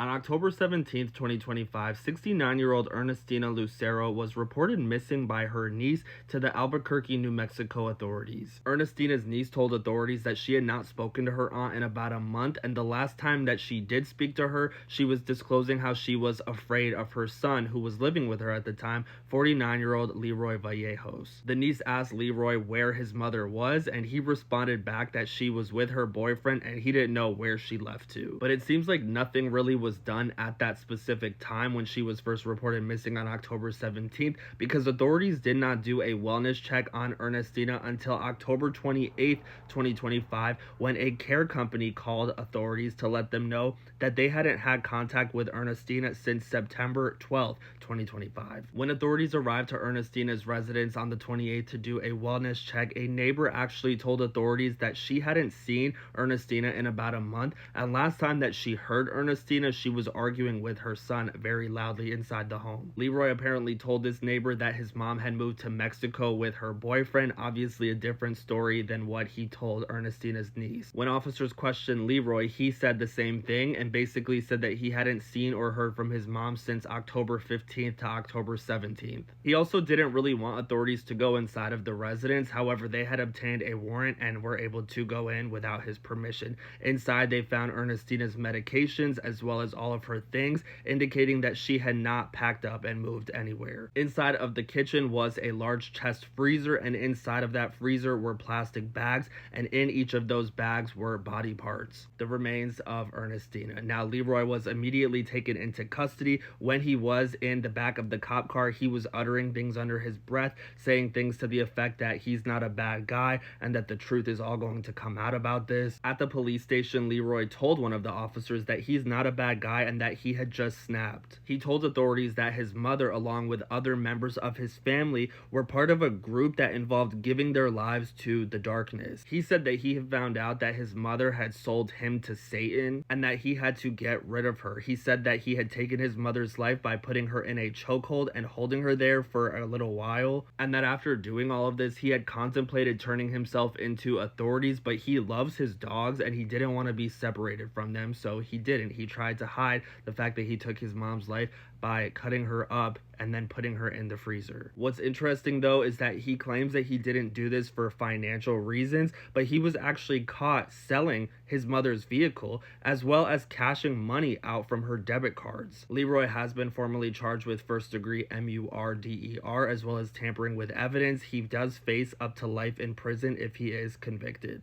On October 17, 2025, 69-year-old Ernestina Lucero was reported missing by her niece to the Albuquerque, New Mexico authorities. Ernestina's niece told authorities that she had not spoken to her aunt in about a month, and the last time that she did speak to her, she was disclosing how she was afraid of her son, who was living with her at the time, 49-year-old Leroy Vallejos. The niece asked Leroy where his mother was, and he responded back that she was with her boyfriend and he didn't know where she left to. But it seems like nothing really was done at that specific time when she was first reported missing on October 17th, because authorities did not do a wellness check on Ernestina until October 28th, 2025, when a care company called authorities to let them know that they hadn't had contact with Ernestina since September 12th, 2025. When authorities arrived to Ernestina's residence on the 28th to do a wellness check, a neighbor actually told authorities that she hadn't seen Ernestina in about a month, and last time that she heard Ernestina, she was arguing with her son very loudly inside the home. Leroy apparently told this neighbor that his mom had moved to Mexico with her boyfriend, obviously a different story than what he told Ernestina's niece. When officers questioned Leroy, he said the same thing and basically said that he hadn't seen or heard from his mom since October 15th to October 17th. He also didn't really want authorities to go inside of the residence, however, they had obtained a warrant and were able to go in without his permission. Inside, they found Ernestina's medications as well as all of her things, indicating that she had not packed up and moved anywhere. Inside of the kitchen was a large chest freezer, and inside of that freezer were plastic bags, and in each of those bags were body parts, the remains of Ernestina. Now, Leroy was immediately taken into custody. When he was in the back of the cop car, he was uttering things under his breath, saying things to the effect that he's not a bad guy and that the truth is all going to come out about this. At the police station, Leroy told one of the officers that he's not a bad guy and that he had just snapped. He told authorities that his mother, along with other members of his family, were part of a group that involved giving their lives to the darkness. He said that he had found out that his mother had sold him to Satan and that he had to get rid of her. He said that he had taken his mother's life by putting her in a chokehold and holding her there for a little while, and that after doing all of this, he had contemplated turning himself into authorities, but he loves his dogs and he didn't want to be separated from them, so he didn't. He tried to hide the fact that he took his mom's life by cutting her up and then putting her in the freezer. What's interesting though is that he claims that he didn't do this for financial reasons, but he was actually caught selling his mother's vehicle as well as cashing money out from her debit cards. Leroy has been formally charged with first-degree murder as well as tampering with evidence. He does face up to life in prison if he is convicted.